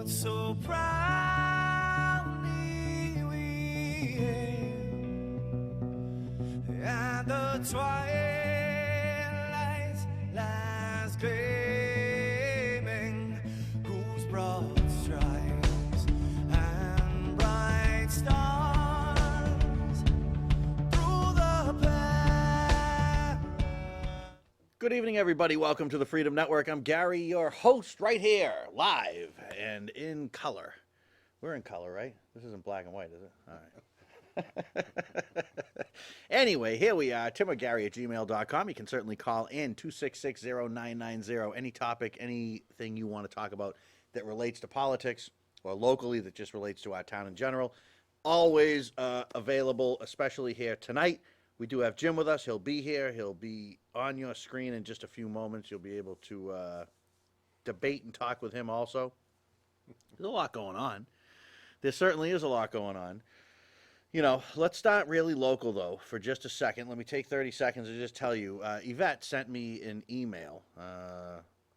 so proudly we hail, and the twilight's last gleaming, whose broad stripes and bright stars through the path. Good evening, everybody. Welcome to the Freedom Network. I'm Gary, your host, right here, live and in color. We're in color, right? This isn't black and white, is it? All right. Anyway, here we are, timorgary@gmail.com. You can certainly call in 266-0990. Any topic, anything you want to talk about that relates to politics or locally that just relates to our town in general. Always available, especially here tonight. We do have Jim with us. He'll be here. He'll be on your screen in just a few moments. You'll be able to debate and talk with him also. There's a lot going on. There certainly is a lot going on. You know, let's start really local, though, for just a second. Let me take 30 seconds to just tell you. Yvette sent me an email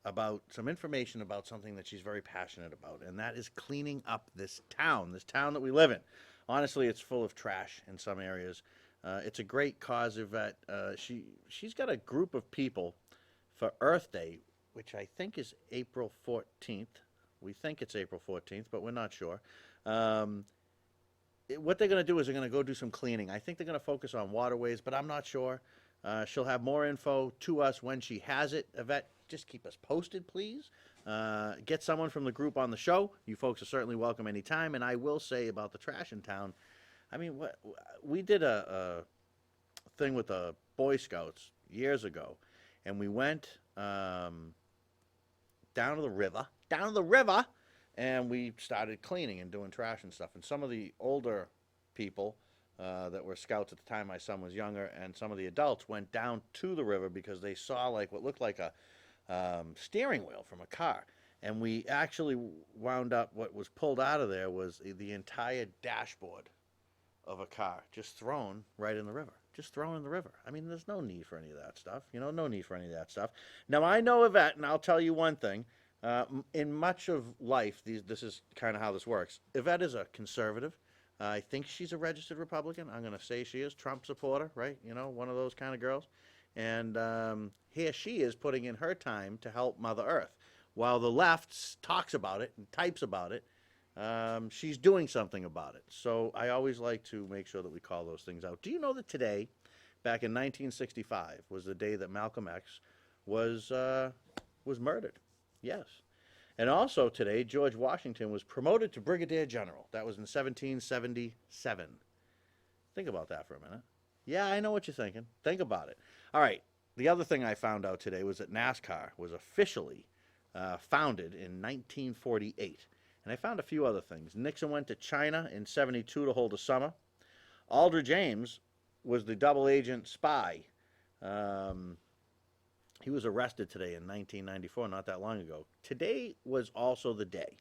about some information about something that she's very passionate about, and that is cleaning up this town that we live in. Honestly, it's full of trash in some areas. It's a great cause, Yvette. She's got a group of people for Earth Day, which I think is April 14th. We think it's April 14th, but we're not sure. What they're going to do is they're going to go do some cleaning. I think they're going to focus on waterways, but I'm not sure. She'll have more info to us when she has it. Yvette, just keep us posted, please. Get someone from the group on the show. You folks are certainly welcome anytime. And I will say about the trash in town, I mean, we did a thing with the Boy Scouts years ago, and we went down to the river, and we started cleaning and doing trash and stuff. And some of the older people that were scouts at the time, my son was younger, and some of the adults went down to the river because they saw like what looked like a steering wheel from a car. And we actually wound up, what was pulled out of there was the entire dashboard of a car just thrown right in the river. Just thrown in the river. I mean, there's no need for any of that stuff. You know, no need for any of that stuff. Now, I know Yvette, and I'll tell you one thing. In much of life, this is kind of how this works. Yvette is a conservative. I think she's a registered Republican. I'm going to say she is. Trump supporter, right? You know, one of those kind of girls. And here she is putting in her time to help Mother Earth. While the left talks about it and types about it, she's doing something about it. So I always like to make sure that we call those things out. Do you know that today, back in 1965, was the day that Malcolm X was murdered? Yes. And also today, George Washington was promoted to Brigadier General. That was in 1777. Think about that for a minute. Yeah, I know what you're thinking. Think about it. All right. The other thing I found out today was that NASCAR was officially founded in 1948. And I found a few other things. Nixon went to China in 72 to hold a summer. Aldrich Ames was the double agent spy. He was arrested today in 1994, not that long ago. Today was also the day.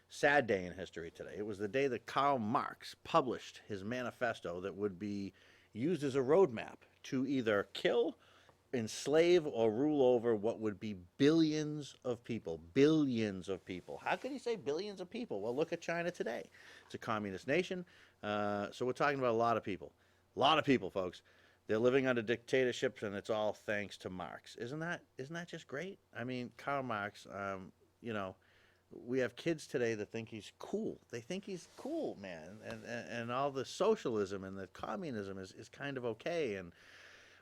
Sad day in history today. It was the day that Karl Marx published his manifesto that would be used as a roadmap to either kill, enslave, or rule over what would be billions of people. Billions of people. How could he say billions of people? Well, look at China today. It's a communist nation. So we're talking about a lot of people. A lot of people, folks. They're living under dictatorships, and it's all thanks to Marx. Isn't that just great? I mean, Karl Marx, you know, we have kids today that think he's cool. They think he's cool, man. And all the socialism and the communism is kind of okay. And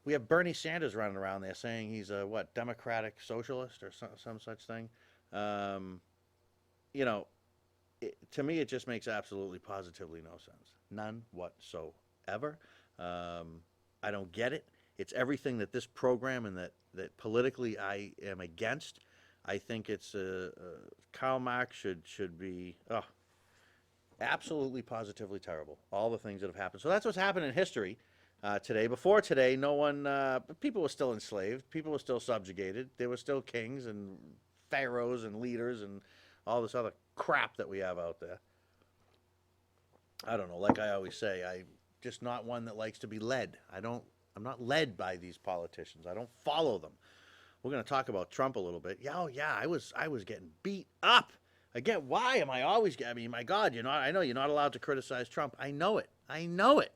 we have Bernie Sanders running around there saying he's a, democratic socialist or some such thing. You know, to me, it just makes absolutely, positively no sense. None whatsoever. I don't get it. It's everything that this program and that politically I am against. I think it's Karl Marx should be absolutely, positively terrible. All the things that have happened. So that's what's happened in history today. Before today, no one, people were still enslaved. People were still subjugated. There were still kings and pharaohs and leaders and all this other crap that we have out there. I don't know. Like I always say, I'm just not one that likes to be led. I'm not led by these politicians. I don't follow them. We're going to talk about Trump a little bit. I was getting beat up Again, why am I always? I mean, my God, I know you're not allowed to criticize Trump. I know it. I know it.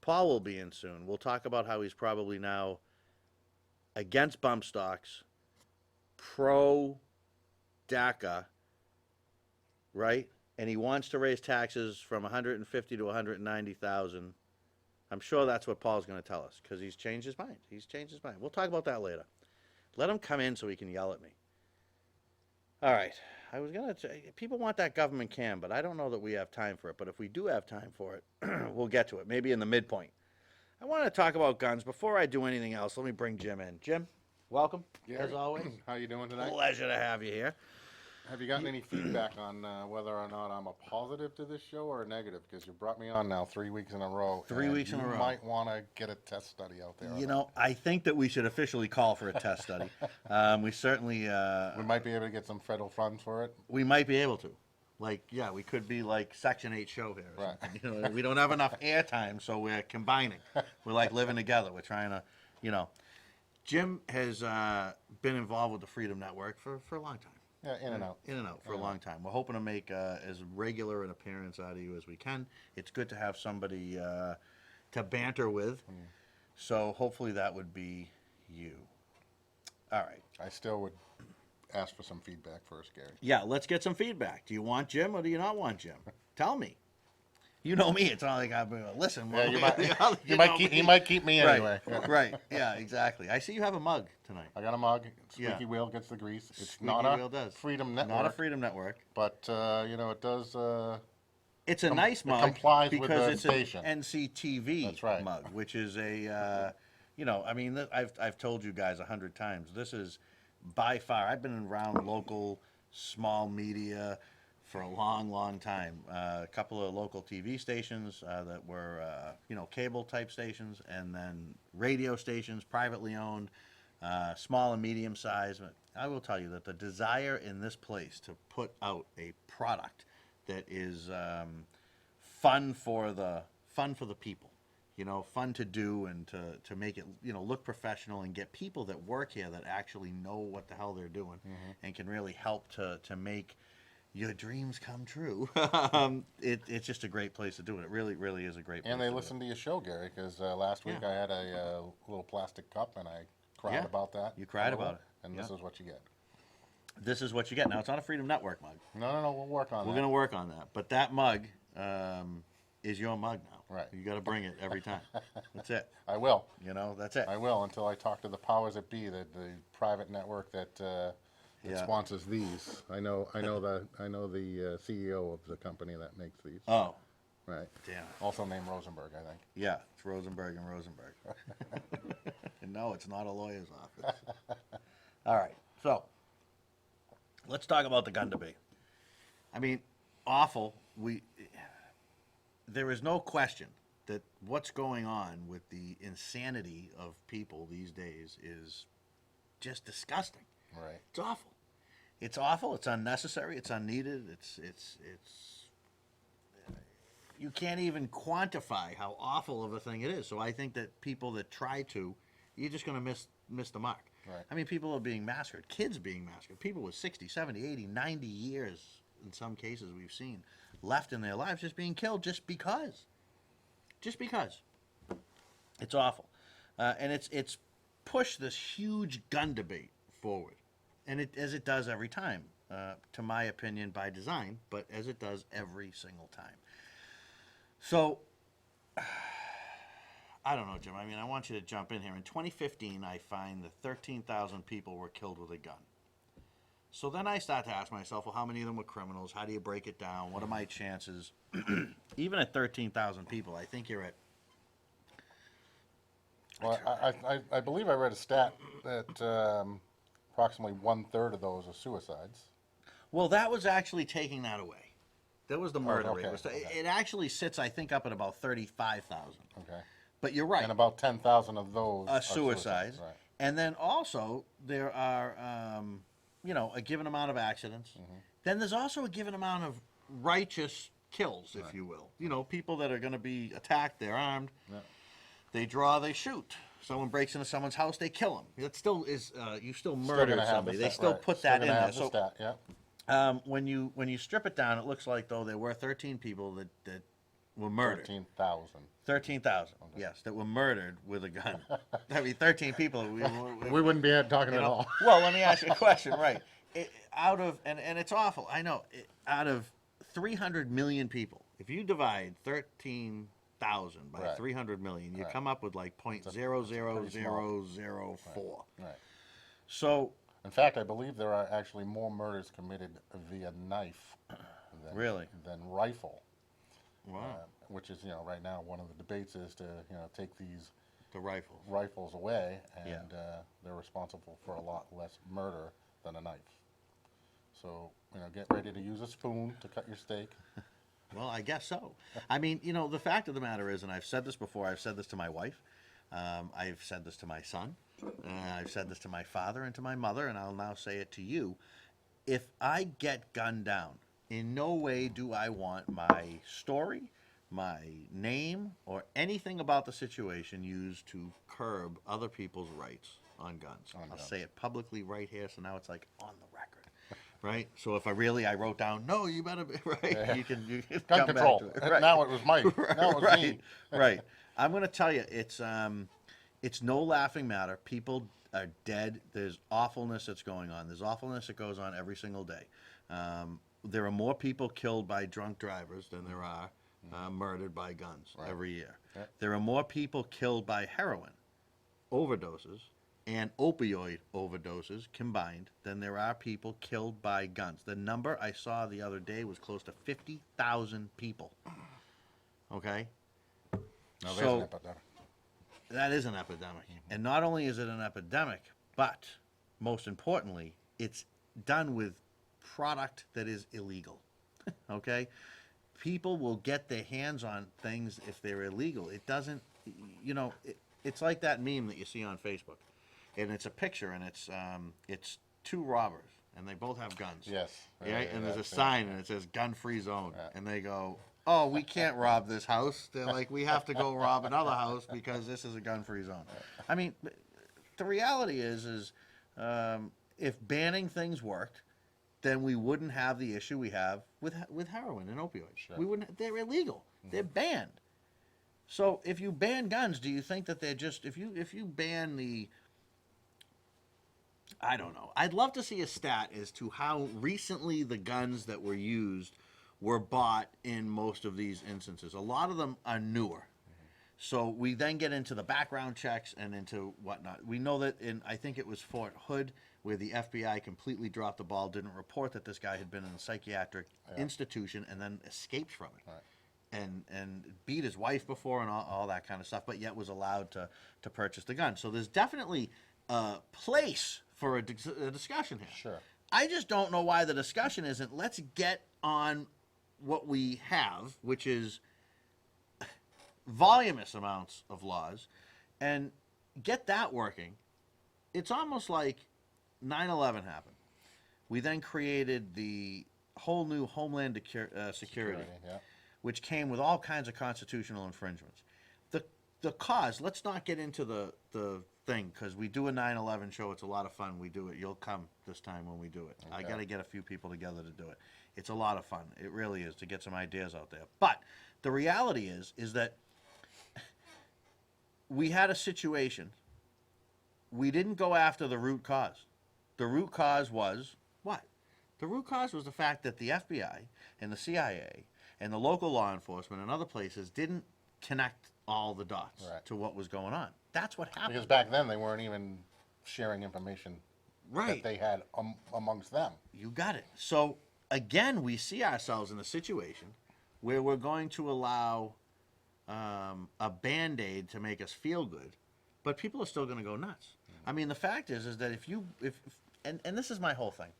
Paul will be in soon. We'll talk about how he's probably now against bump stocks, pro DACA, right? And he wants to raise taxes from 150 to 190,000. I'm sure that's what Paul's going to tell us because he's changed his mind. He's changed his mind. We'll talk about that later. Let him come in so he can yell at me. All right. I was going to say, people want that government cam, but I don't know that we have time for it. But if we do have time for it, we'll get to it, maybe in the midpoint. I want to talk about guns. Before I do anything else, let me bring Jim in. Jim, welcome, as always. How you doing tonight? Pleasure to have you here. Have you gotten any feedback on whether or not I'm a positive to this show or a negative? Because you brought me on now 3 weeks in a row. 3 weeks in a row. You might want to get a test study out there. I think that we should officially call for a test study. We certainly... we might be able to get some federal funds for it. We might be able to. We could be like Section 8 show here. Or something. We don't have enough airtime, so we're combining. We're like living together. We're trying to, Jim has been involved with the Freedom Network for a long time. Yeah, in and out. In and out for a long time. We're hoping to make as regular an appearance out of you as we can. It's good to have somebody to banter with. So hopefully that would be you. All right. I still would ask for some feedback first, Gary. Yeah, let's get some feedback. Do you want Jim or do you not want Jim? Tell me. You know me. It's not like I'm listen. Yeah, he might keep me right, anyway. Yeah. Right. Yeah, exactly. I see you have a mug tonight. I got a mug. Squeaky wheel gets the grease. It's Squeaky not a wheel does. Freedom Network. Not a Freedom Network. But, it does... it's a nice mug complies with because the it's station. an NCTV That's right. mug, which is a, I've told you guys 100 times. This is by far. I've been around local small media for a long, long time. A couple of local TV stations that were, cable type stations, and then radio stations, privately owned, small and medium size. I will tell you that the desire in this place to put out a product that is fun for the people, fun to do and to make it look professional and get people that work here that actually know what the hell they're doing and can really help to make your dreams come true. It's just a great place to do it. It really, really is a great place. And they listen to your show, Gary, because last week I had a little plastic cup and I cried about that. You cried about it. And this is what you get. This is what you get. Now, it's not a Freedom Network mug. No, we'll work on that. We're going to work on that. But that mug is your mug now. Right. You got to bring it every time. That's it. I will. That's it. I will until I talk to the powers that be, the private network that sponsors these. I know the CEO of the company that makes these. Oh. Right. Damn. Also named Rosenberg, I think. Yeah, it's Rosenberg and Rosenberg. No, it's not a lawyer's office. All right. So, let's talk about the gun debate. I mean, awful. There is no question that what's going on with the insanity of people these days is just disgusting. Right. It's awful. It's awful. It's unnecessary. It's unneeded. It's you can't even quantify how awful of a thing it is. So I think that people that try to, you're just going to miss the mark. Right. I mean, people are being massacred, kids being massacred, people with 60, 70, 80, 90 years, in some cases we've seen, left in their lives just being killed just because. Just because. It's awful. And it's pushed this huge gun debate forward. And as it does every time, to my opinion, by design, but as it does every single time. So, I don't know, Jim. I mean, I want you to jump in here. In 2015, I find that 13,000 people were killed with a gun. So then I start to ask myself, well, how many of them were criminals? How do you break it down? What are my chances? Even at 13,000 people, I think you're at... Well, I believe I read a stat that approximately 1/3 of those are suicides. Well, that was actually taking that away. That was the murder okay, rate. okay. It actually sits, I think, up at about 35,000. Okay. But you're right. And about 10,000 of those are suicides. Right. And then also there are, a given amount of accidents. Mm-hmm. Then there's also a given amount of righteous kills, if you will. People that are going to be attacked, they're armed. Yeah. They draw, they shoot. Someone breaks into someone's house, they kill them. That still is, you still murdered somebody. They still put that in there. So, When you strip it down, it looks like though there were 13 people that were murdered. 13,000. 13,000, yes, that were murdered with a gun. I mean, 13 people. We wouldn't be talking you at know, all. well, let me ask you a question, right? Out of, and it's awful, I know, out of 300 million people, if you divide 13,000 by Right. 300 million, you Right. come up with like pretty small. 0.00004. Right. So, In fact, I believe there are actually more murders committed via knife than, Really? than rifle. wow, Which is, right now one of the debates is to, take these the rifles. rifles away, and Yeah. they're responsible for a lot less murder than a knife. So, get ready to use a spoon to cut your steak. Well, I guess so. I mean, the fact of the matter is, and I've said this before, I've said this to my wife, I've said this to my son, I've said this to my father and to my mother, and I'll now say it to you. If I get gunned down, in no way do I want my story, my name, or anything about the situation used to curb other people's rights on guns. I'll say it publicly right here, so now it's like on the record. Right, so if I wrote down, no, you better be right. Yeah. You can Gun come control. back to it. Right. Now it was Mike. Now it was right, me. right. I'm going to tell you, it's no laughing matter. People are dead. There's awfulness that's going on. There's awfulness that goes on every single day. There are more people killed by drunk drivers than there are murdered by guns every year. Yep. There are more people killed by heroin overdoses and opioid overdoses combined than there are people killed by guns. The number I saw the other day was close to 50,000 people. Okay? Now there's So- an epidemic. That is an epidemic. And not only is it an epidemic, but most importantly, it's done with product that is illegal. Okay? People will get their hands on things if they're illegal. It doesn't, it's like that meme that you see on Facebook. And it's a picture, and it's two robbers, and they both have guns. Yes. Right? And there's a that's it. sign, and it says gun-free zone. Yeah. And they go, oh, we can't rob this house. They're like, we have to go rob another house because this is a gun-free zone. I mean, the reality is if banning things worked, then we wouldn't have the issue we have with heroin and opioids. Sure. We wouldn't. They're illegal. They're banned. So if you ban guns, do you think that they're just if you ban the I don't know. I'd love to see a stat as to how recently the guns that were used were bought in most of these instances. A lot of them are newer. So we then get into the background checks and into whatnot. We know that I think it was Fort Hood, where the FBI completely dropped the ball, didn't report that this guy had been in a psychiatric institution and then escaped from it. Right. And beat his wife before and all that kind of stuff, but yet was allowed to purchase the gun. So there's definitely a place for a discussion here. Sure. I just don't know why the discussion isn't, let's get on what we have, which is voluminous amounts of laws, and get that working. It's almost like 9/11 happened. We then created the whole new Homeland Security, Yeah. which came with all kinds of constitutional infringements. The cause, let's not get into the thing, because we do a 9/11 show. It's a lot of fun. We do it. You'll come this time when we do it. I Okay. got to get a few people together to do it. It's a lot of fun. It really is, to get some ideas out there. But the reality is that we had a situation. We didn't go after the root cause. The root cause was what? The root cause was the fact that the FBI and the CIA and the local law enforcement and other places didn't connect all the dots Right. to what was going on. That's what happened. Because back then they weren't even sharing information Right. that they had amongst them. You got it. So again, we see ourselves in a situation where we're going to allow a Band-Aid to make us feel good, but people are still going to go nuts. I mean, the fact is that if this is my whole thing.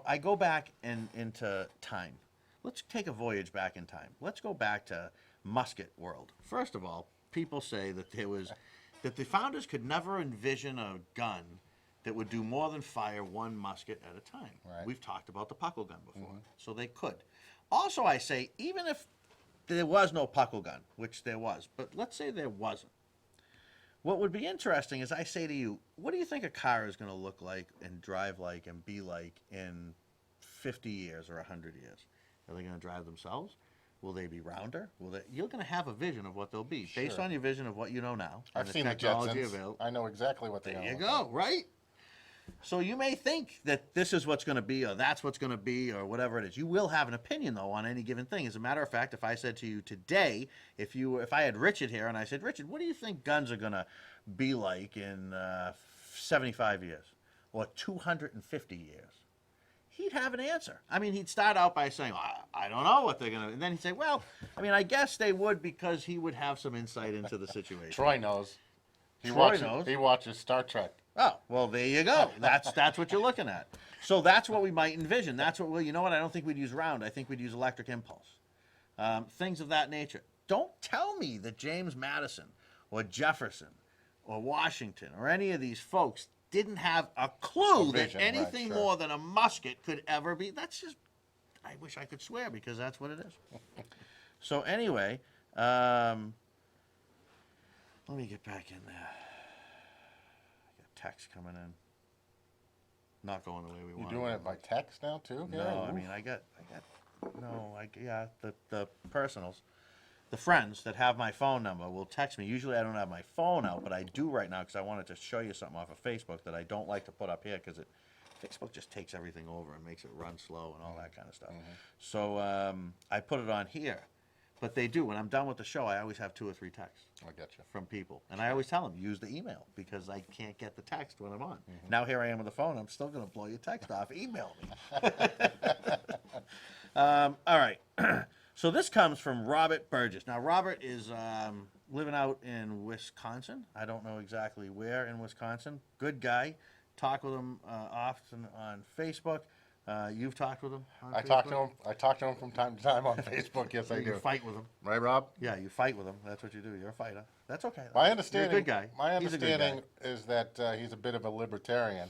I go back into time. Let's take a voyage back in time. Let's go back to musket world. First of all, people say that that the founders could never envision a gun that would do more than fire one musket at a time. Right. We've talked about the puckle gun before, so they could. Also, I say, even if there was no puckle gun, which there was, but let's say there wasn't. What would be interesting is, I say to you, what do you think a car is going to look like and drive like and be like in 50 years or 100 years? Are they going to drive themselves? Will they be rounder? You're going to have a vision of what they'll be based Sure. on your vision of what you know now. I've and seen the technology Jetsons. available. I know exactly what they are. There you go, right? So you may think that this is what's going to be, or that's what's going to be, or whatever it is. You will have an opinion though on any given thing. As a matter of fact, if I said to you today, if I had Richard here and I said, Richard, what do you think guns are going to be like in 75 years or 250 years? He'd have an answer. I mean, he'd start out by saying, I don't know what they're going to, and then he'd say, well, I mean, I guess they would, because he would have some insight into the situation. Troy knows. Troy knows. He watches Star Trek. Oh, well, there you go. That's what you're looking at. So that's what we might envision. That's what you know what? I don't think we'd use round. I think we'd use electric impulse. Things of that nature. Don't tell me that James Madison or Jefferson or Washington or any of these folks didn't have a clue vision, that anything right, sure. more than a musket could ever be. That's just, I wish I could swear, because that's what it is. So anyway, let me get back in there. Text coming in, not going the way we want. You're doing it by text now too? No, Yeah, I mean the personals, the friends that have my phone number will text me. Usually I don't have my phone out, but I do right now because I wanted to show you something off of Facebook that I don't like to put up here because Facebook just takes everything over and makes it run slow and all that kind of stuff. So I put it on here. But they do. When I'm done with the show, I always have 2 or 3 texts. I gotcha. From people. And I always tell them, use the email, because I can't get the text when I'm on. Now here I am with the phone. I'm still going to blow your text off. Email me. All right. So this comes from Robert Burgess. Now, Robert is living out in Wisconsin. I don't know exactly where in Wisconsin. Good guy. Talk with him often on Facebook. You've talked with him on I Facebook? talk to him from time to time on Facebook. Yes, I do. You fight with him. Right, Rob? Yeah, you fight with him. That's what you do. You're a fighter. That's okay. My understanding. You're a good guy. My He's a good guy. understanding is that he's a bit of a libertarian,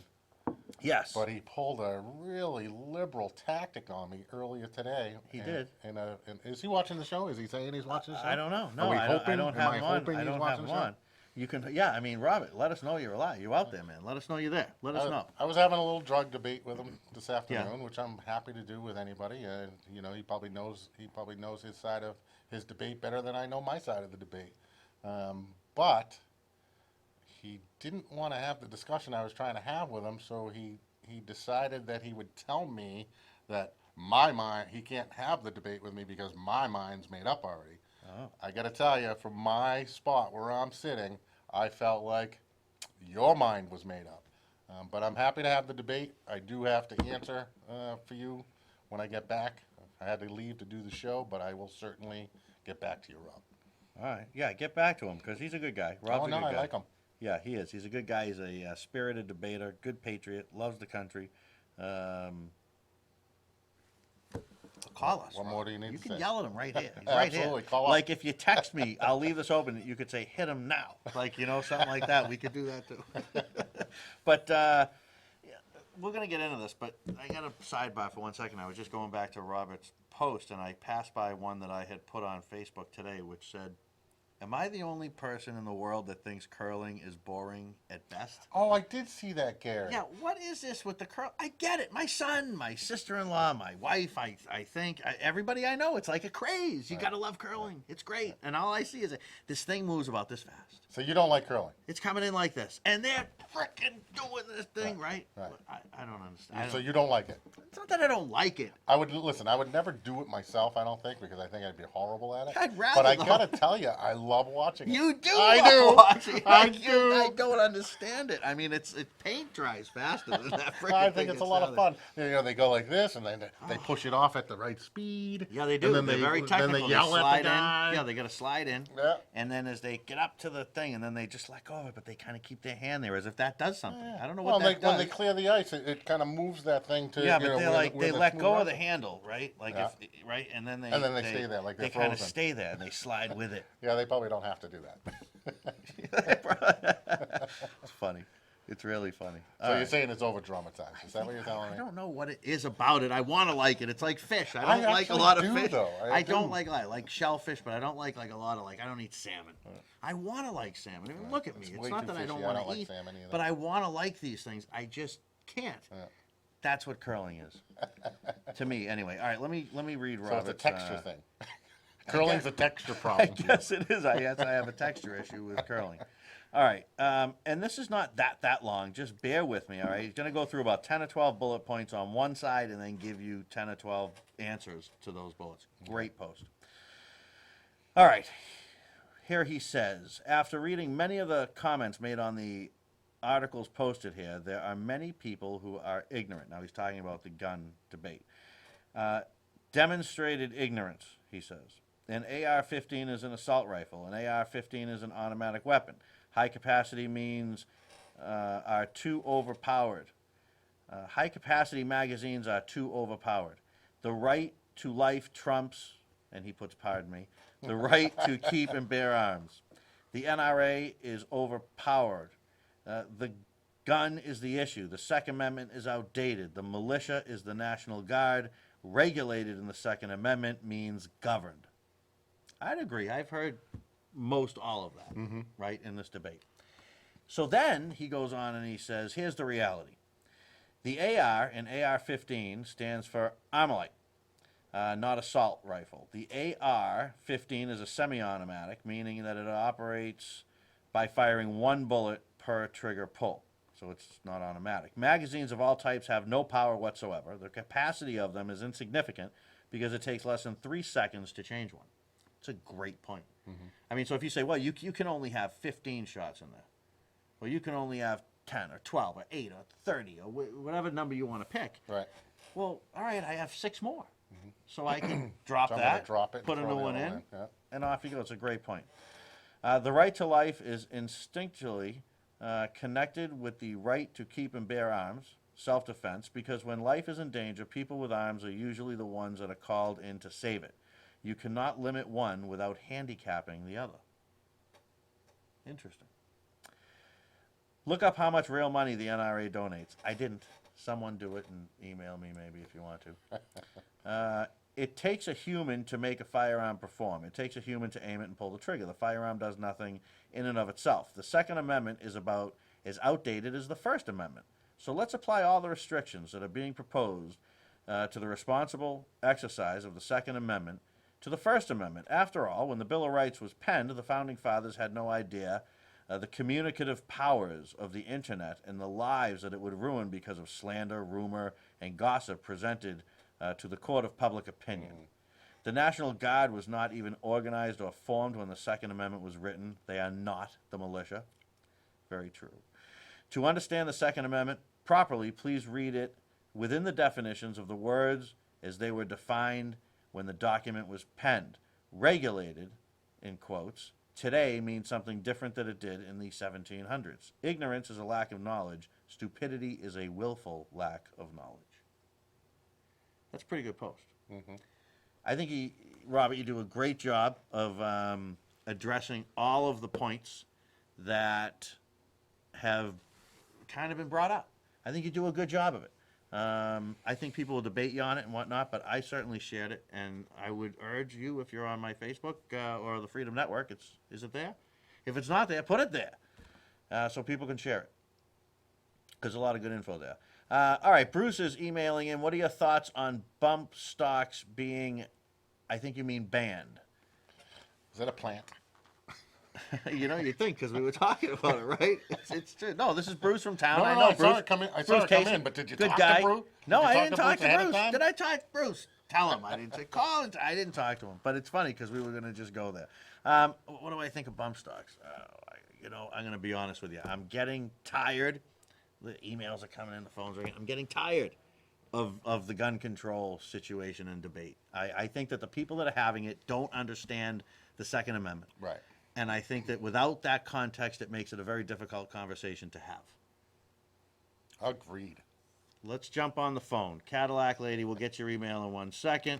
Yes. but he pulled a really liberal tactic on me earlier today. He did. And is he watching the show? Is he saying he's watching the show? I don't know. Are No, we I hoping? don't Am have I him on. hoping I he's don't have watching him the show? on. You can, yeah. I mean, Robert, let us know you're alive. You out there, man. Let us know you're there. Let us know. I was having a little drug debate with him this afternoon, which I'm happy to do with anybody. You know, he probably knows his side of his debate better than I know my side of the debate. But he didn't want to have the discussion I was trying to have with him, so he decided that he would tell me that my mind, he can't have the debate with me because my mind's made up already. Oh. I got to tell you, from my spot where I'm sitting, I felt like your mind was made up. But I'm happy to have the debate. I do have to answer for you when I get back. I had to leave to do the show, but I will certainly get back to you, Rob. All right. Yeah, get back to him, because he's a good guy. Rob's a good guy. I like him. Yeah, he is. He's a good guy. He's a spirited debater, good patriot, loves the country. Call us. What more do you need You to can say? yell at him right here. He's right Absolutely. here. Call up. Like if you text me, I'll leave this open. You could say, hit him now. Like, you know, something like that. We could do that too. But yeah, we're going to get into this, but I got a sidebar for 1 second. I was just going back to Robert's post, and I passed by one that I had put on Facebook today, which said, am I the only person in the world that thinks curling is boring at best? Oh, I did see that, Gary. Yeah, what is this with the curl? I get it. My son, my sister-in-law, my wife, I think, everybody I know, it's like a craze. You got to love curling. It's great. And all I see is this thing moves about this fast. So you don't like curling? It's coming in like this. And they're frickin' doing this thing, right? Right. I don't understand. So you don't like it? It's not that I don't like it. I would never do it myself, I don't think, because I think I'd be horrible at it. I'd rather But I not. gotta tell you, I love watching it. You do. I love do. watching it. I do. I don't understand it. I mean, paint dries faster than that frickin' I thing. think it's a lot of fun. You know, they go like this, and then they push it off at the right speed. Yeah, they do. And then They're very technical. Then they yell at the guy. in. Yeah, they got to slide in. Yeah. And then as they get up to the thing, and then they just let go of it, but they kind of keep their hand there as if that does something. I don't know what that does. When they clear the ice, it kind of moves that thing to. Yeah, you know, but they where let smooth go of rough- the handle, right? Like Yeah. right, and then they stay there like they're they kind of frozen. stay there and they slide with it. Yeah, they probably don't have to do that. It's funny. It's really funny. So you're saying it's over dramatized? Is that what you're telling I me? don't know what it is about it. I want to like it. It's like fish. I don't like a actually lot of do, fish. though. I don't do. I like shellfish, but I don't like a lot of I don't eat salmon. I want to like salmon. I mean, look at me. It's It's way not too that I don't fishy. I want don't to like eat, salmon either. but I want to like these things. I just can't. Yeah. That's what curling is. To me, anyway. All right, let me read So Robert's. it's a texture thing. Curling's a texture I problem. for you. guess it is. I guess I have a texture issue with curling. All right, and this is not that long. Just bear with me, all right? He's going to go through about 10 or 12 bullet points on one side and then give you 10 or 12 answers to those bullets. Great post. All right, here he says, after reading many of the comments made on the articles posted here, there are many people who are ignorant. Now he's talking about the gun debate. Demonstrated ignorance, he says. An AR-15 is an assault rifle. An AR-15 is an automatic weapon. High capacity means are too overpowered. High capacity magazines are too overpowered. The right to life trumps, and he puts, pardon me, the right to keep and bear arms. The NRA is overpowered. The gun is the issue. The Second Amendment is outdated. The militia is the National Guard. Regulated in the Second Amendment means governed. I'd agree. I've heard most all of that, right, in this debate. So then he goes on and he says, here's the reality. The AR in AR-15 stands for Armalite, not assault rifle. The AR-15 is a semi-automatic, meaning that it operates by firing one bullet per trigger pull. So it's not automatic. Magazines of all types have no power whatsoever. The capacity of them is insignificant because it takes less than 3 seconds to change one. It's a great point. I mean, so if you say, well, you can only have 15 shots in there. Well, you can only have 10 or 12 or 8 or 30 or whatever number you want to pick. Right. Well, all right, I have 6 more. So I can drop So I'm gonna that, drop it and put a throw new the one other in, one in, yeah. and off you go. It's a great point. The right to life is instinctually connected with the right to keep and bear arms, self-defense, because when life is in danger, people with arms are usually the ones that are called in to save it. You cannot limit one without handicapping the other. Interesting. Look up how much real money the NRA donates. I didn't. Someone do it and email me maybe if you want to. It takes a human to make a firearm perform. It takes a human to aim it and pull the trigger. The firearm does nothing in and of itself. The Second Amendment is as outdated as the First Amendment. So let's apply all the restrictions that are being proposed to the responsible exercise of the Second Amendment to the First Amendment. After all, when the Bill of Rights was penned, the Founding Fathers had no idea the communicative powers of the internet and the lives that it would ruin because of slander, rumor, and gossip presented to the court of public opinion. The National Guard was not even organized or formed when the Second Amendment was written. They are not the militia. Very true. To understand the Second Amendment properly, please read it within the definitions of the words as they were defined when the document was penned. Regulated, in quotes, today means something different than it did in the 1700s. Ignorance is a lack of knowledge. Stupidity is a willful lack of knowledge. That's a pretty good post. I think, Robert, you do a great job of addressing all of the points that have kind of been brought up. I think you do a good job of it. I think people will debate you on it and whatnot, but I certainly shared it, and I would urge you, if you're on my Facebook or the Freedom Network, is it there? If it's not there, put it there so people can share it, because a lot of good info there. All right, Bruce is emailing in. What are your thoughts on bump stocks being, I think you mean banned? Is that a plant? You know, you think, because we were talking about it, right? It's true. No, this is Bruce from town. No, I no, know I Bruce. saw it come in. I saw Bruce it come Casey, in, but did you good talk guy. to Bruce? No, Did you I talk didn't to talk Bruce to ahead of Bruce. time? Did I talk to Bruce? Tell him I didn't say call. I didn't talk to him, but it's funny because we were going to just go there. What do I think of bump stocks? I'm going to be honest with you. I'm getting tired. The emails are coming in, the phones are ringing. I'm getting tired of the gun control situation and debate. I think that the people that are having it don't understand the Second Amendment. Right. And I think that without that context, it makes it a very difficult conversation to have. Agreed. Let's jump on the phone. Cadillac lady, we'll get your email in 1 second.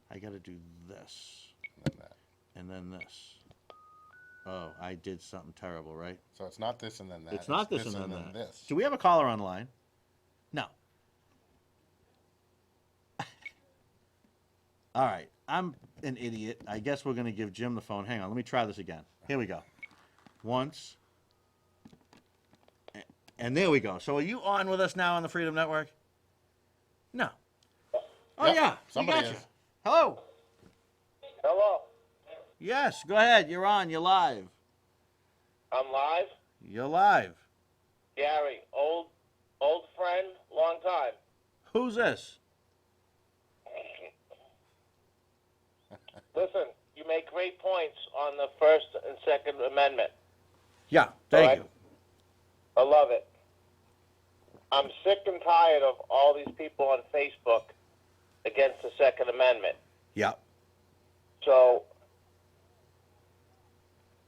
I got to do this. And that. And then this. Oh, I did something terrible, right? So it's not this and then that. It's not this and then that. this. Do we have a caller online? No. All right. I'm an idiot. I guess we're going to give Jim the phone. Hang on. Let me try this again. Here we go. Once. And there we go. So are you on with us now on the Freedom Network? No. Oh, Yep, yeah. somebody we got is. you. Hello. Hello. Yes, go ahead. You're on. You're live. I'm live. You're live. Gary, old friend, long time. Who's this? Listen, you make great points on the First and Second Amendment. Yeah, thank All right. you. I love it. I'm sick and tired of all these people on Facebook against the Second Amendment. Yeah. So,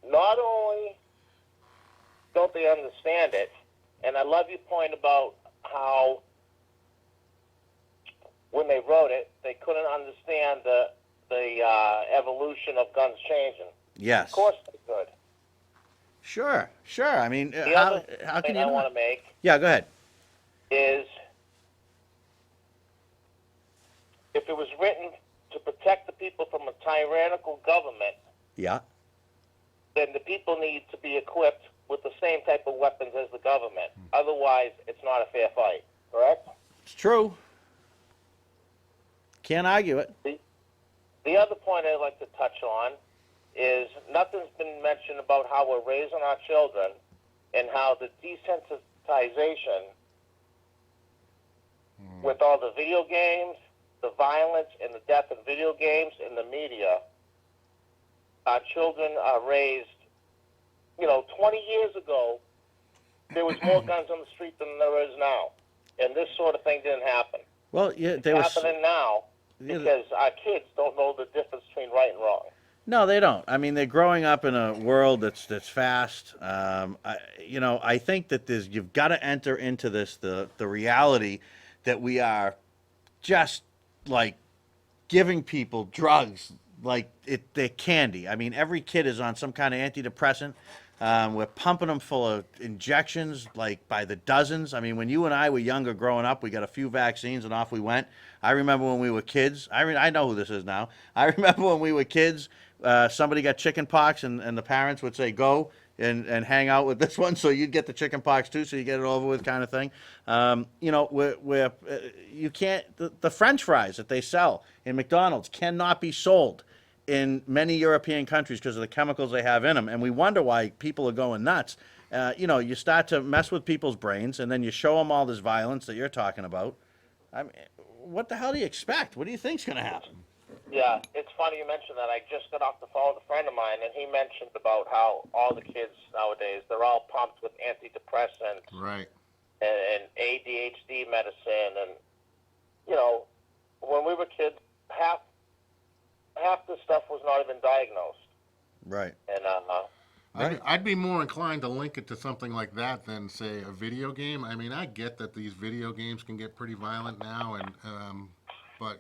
not only don't they understand it, and I love your point about how when they wrote it, they couldn't understand the evolution of guns changing. Yes. Of course they could. Sure. I mean, The how other can thing you I not? want to make Yeah, go ahead. is if it was written to protect the people from a tyrannical government, Yeah. then the people need to be equipped with the same type of weapons as the government. Otherwise, it's not a fair fight. Correct? It's true. Can't argue it. The other point I'd like to touch on is nothing's been mentioned about how we're raising our children and how the desensitization with all the video games, the violence and the death of video games and the media, our children are raised, 20 years ago, there was more guns on the street than there is now. And this sort of thing didn't happen. Well, yeah, It's they were. happening now Yeah, because our kids don't know the difference between right and wrong. No, they don't. I mean, they're growing up in a world that's fast. I think that you've got to enter into this the reality that we are just like giving people drugs like they're candy. I mean, every kid is on some kind of antidepressant. We're pumping them full of injections, like by the dozens. I mean, when you and I were younger growing up, we got a few vaccines and off we went. I remember when we were kids. I know who this is now. I remember when we were kids, somebody got chicken pox and the parents would say, go and hang out with this one. So you'd get the chicken pox too, so you get it over with kind of thing. You can't, the French fries that they sell in McDonald's cannot be sold in many European countries because of the chemicals they have in them, and we wonder why people are going nuts. You start to mess with people's brains, and then you show them all this violence that you're talking about. I mean, what the hell do you expect? What do you think's going to happen? Yeah, it's funny you mentioned that. I just got off the phone with a friend of mine, and he mentioned about how all the kids nowadays, they're all pumped with antidepressants Right. and ADHD medicine. And, when we were kids, half the stuff was not even diagnosed. Right. And Right. I'd be more inclined to link it to something like that than, say, a video game. I mean, I get that these video games can get pretty violent now, but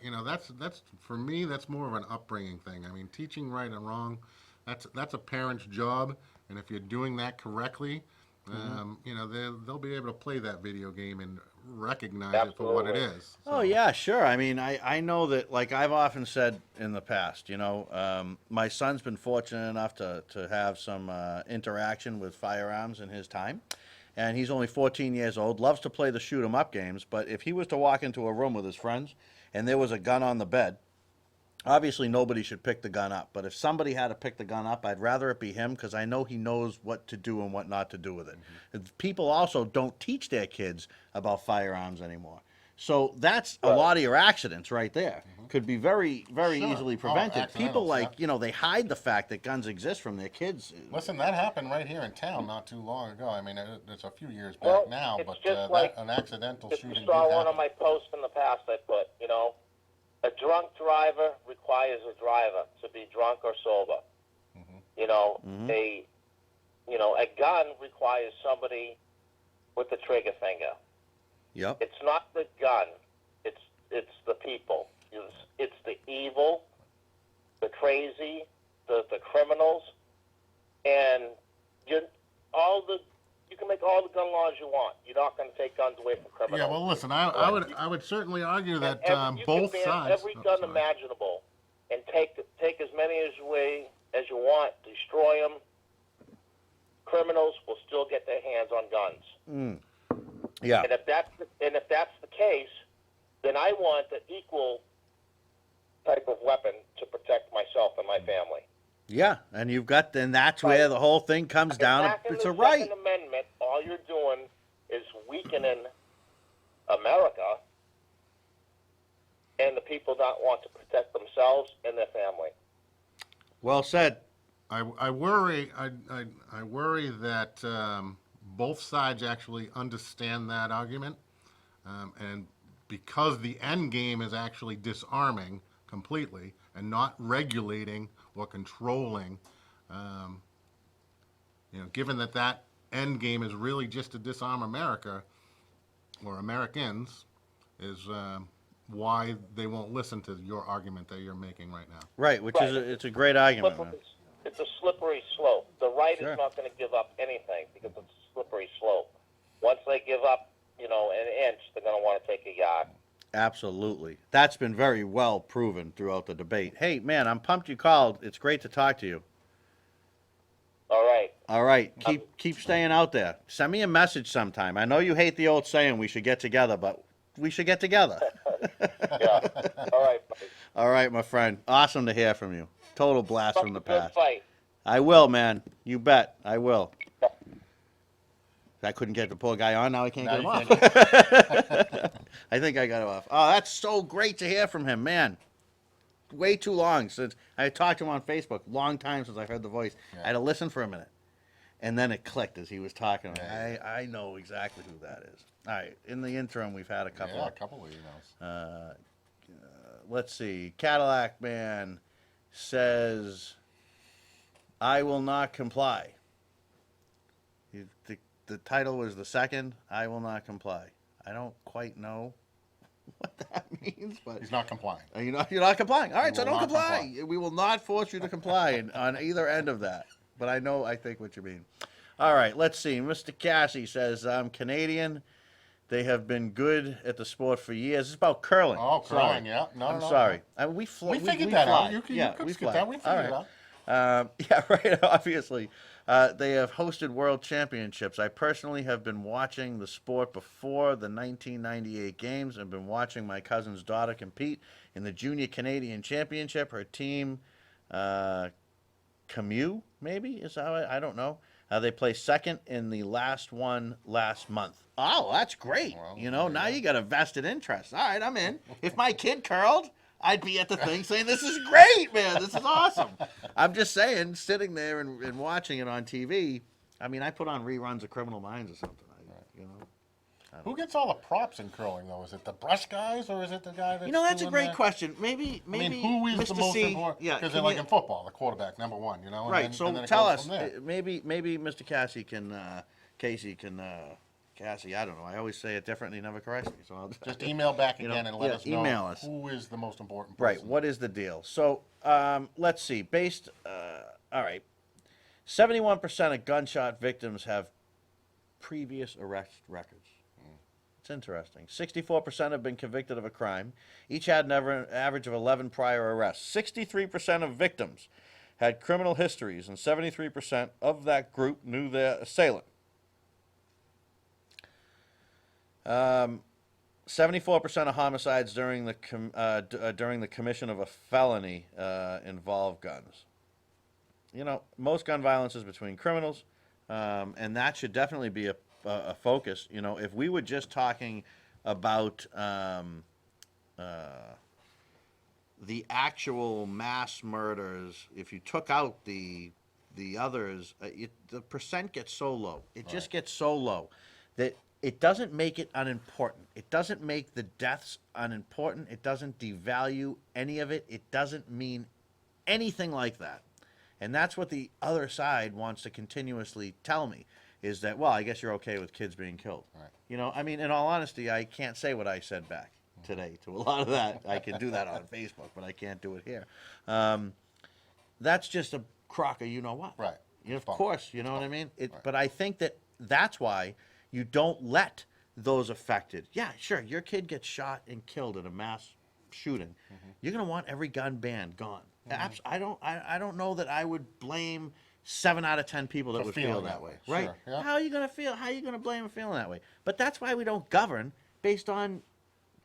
that's for me. That's more of an upbringing thing. I mean, teaching right and wrong, that's a parent's job, and if you're doing that correctly, they'll be able to play that video game and recognize it for what it Absolutely. is. Oh, yeah, sure. I mean, I know that, like I've often said in the past, my son's been fortunate enough to have some interaction with firearms in his time. And he's only 14 years old, loves to play the shoot 'em up games. But if he was to walk into a room with his friends and there was a gun on the bed, obviously nobody should pick the gun up. But if somebody had to pick the gun up, I'd rather it be him because I know he knows what to do and what not to do with it. People also don't teach their kids about firearms anymore. So that's a lot of your accidents right there. Could be very, very Sure. easily Oh, prevented. People accidentals, they hide the fact that guns exist from their kids. Listen, that happened right here in town not too long ago. I mean, it's a few years back Well, now, it's but just like an accidental if shooting you saw did one of happen. my posts in the past, I put, a drunk driver requires a driver to be drunk or sober. A gun requires somebody with the trigger finger. Yep. It's not the gun. It's the people. It's the evil, the crazy, the criminals, and you can make all the gun laws you want. You're not going to take guns away from criminals. Yeah, well, listen, I would certainly argue that You both can ban sides. every Oh, gun sorry. imaginable and take as many as you want. Destroy them. Criminals will still get their hands on guns. Yeah. And if that's the case, then I want an equal type of weapon to protect myself and my family. Yeah, and you've got, then that's where the whole thing comes down. Attacking It's the a right. Second Amendment, all you're doing is weakening America and the people that want to protect themselves and their family. Well said. I worry that both sides actually understand that argument, and because the end game is actually disarming completely and not regulating or controlling, given that end game is really just to disarm America or Americans, is why they won't listen to your argument that you're making right now. Right, which is it's a great argument, man. It's a slippery slope. The right Sure. is not going to give up anything because it's a slippery slope. Once they give up, an inch, they're going to want to take a yard. Absolutely. That's been very well proven throughout the debate. Hey, man, I'm pumped you called. It's great to talk to you. All right. All right, keep staying out there. Send me a message sometime. I know you hate the old saying we should get together, but we should get together. Yeah. All right, buddy. All right, my friend. Awesome to hear from you. Total blast from the Good past. fight. I will, man. You bet. I will. I couldn't get the poor guy on. Now I can't get him off. I think I got him off. Oh, that's so great to hear from him, man. Way too long since I talked to him on Facebook. Long time since I heard the voice. Yeah. I had to listen for a minute, and then it clicked as he was talking. Yeah. I know exactly who that is. All right. In the interim, we've had a couple. Yeah, a couple of emails. Let's see. Cadillac Man says, "I will not comply." The title was the second. I will not comply. I don't quite know what that means, but He's not complying. you're not complying. All right, We so will don't not comply. We will not force you to comply on either end of that. But I think what you mean. All right, let's see. Mr. Cassie says, "I'm Canadian. They have been good at the sport for years." It's about curling. Oh, curling, Sorry. yeah. No, I'm no, sorry. no. We figured that fly. out. You could we skip fly. that. We All figured it right. out. Yeah, right, obviously. They have hosted world championships. I personally have been watching the sport before the 1998 games and been watching my cousin's daughter compete in the Junior Canadian Championship. Her team, Camus, maybe, is how I don't know. They placed second in the last one last month. Oh, that's great. Well, Now you got a vested interest. All right, I'm in. If my kid curled, I'd be at the thing saying, "This is great, man. This is awesome." I'm just saying, sitting there and watching it on TV. I mean, I put on reruns of Criminal Minds or something. Who gets all the props in curling, though? Is it the brush guys, or is it the guy that's That's a doing great the- question. Maybe. I mean, who is the Mr. most C, important? Yeah, Because can like you- in football, the quarterback, number one, and right. then, So and then it tell goes us. from there. Maybe Mr. Casey can. Cassie, I don't know. I always say it differently. Never corrects me. So I'll Just email back You know, again and let yeah, us know email us. who is the most important person. Right. What is the deal? So let's see. All right. 71% of gunshot victims have previous arrest records. It's interesting. 64% have been convicted of a crime. Each had an average of 11 prior arrests. 63% of victims had criminal histories, and 73% of that group knew their assailant. 74% of homicides during the commission of a felony involve guns. Most gun violence is between criminals, and that should definitely be a focus. If we were just talking about the actual mass murders, if you took out the others, the percent gets so low. It just gets so low that it doesn't make it unimportant. It doesn't make the deaths unimportant. It doesn't devalue any of it. It doesn't mean anything like that. And that's what the other side wants to continuously tell me, is that, well, I guess you're okay with kids being killed. Right. I mean, in all honesty, I can't say what I said back today to a lot of that. I can do that on Facebook, but I can't do it here. That's just a crock of you-know-what. Right. Of course, you know what I mean? Right. But I think that's why you don't let those affected. Yeah, sure, your kid gets shot and killed in a mass shooting. You're going to want every gun banned, gone. I don't know that I would blame 7 out of 10 people that For would feel feeling that that way. way, Right? sure, yeah. How are you going to feel? How are you going to blame them feeling that way? But that's why we don't govern based on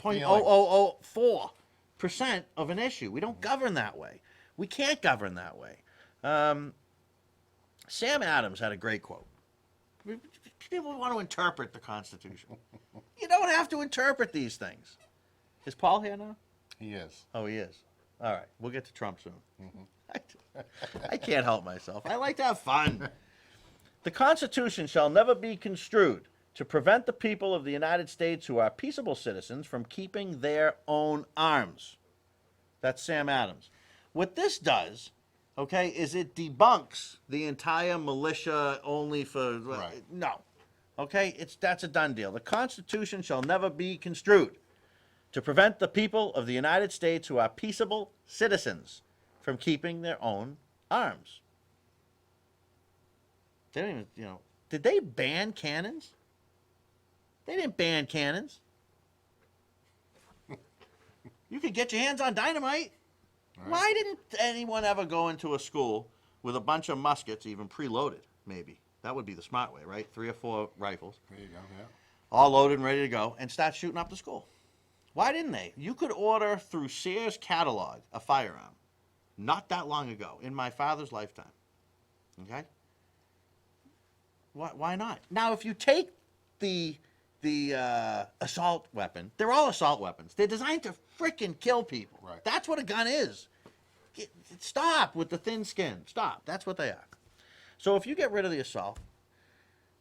.0004% of an issue. We don't govern that way. We can't govern that way. Sam Adams had a great quote. People want to interpret the Constitution. You don't have to interpret these things. Is Paul here now? He is. Oh, he is. All right. We'll get to Trump soon. I can't help myself. I like to have fun. The Constitution shall never be construed to prevent the people of the United States who are peaceable citizens from keeping their own arms. That's Sam Adams. What this does, okay, is it debunks the entire militia only for... Right. No. Okay? That's a done deal. The Constitution shall never be construed to prevent the people of the United States who are peaceable citizens from keeping their own arms. They don't even, did they ban cannons? They didn't ban cannons. You could get your hands on dynamite. Right. Why didn't anyone ever go into a school with a bunch of muskets, even preloaded, maybe? That would be the smart way, right? 3 or 4 rifles. There you go, yeah. All loaded and ready to go, and start shooting up the school. Why didn't they? You could order through Sears catalog a firearm not that long ago, in my father's lifetime. Okay? Why not? Now, if you take the assault weapon, they're all assault weapons. They're designed to frickin' kill people. Right. That's what a gun is. Stop with the thin skin. Stop. That's what they are. So if you get rid of the assault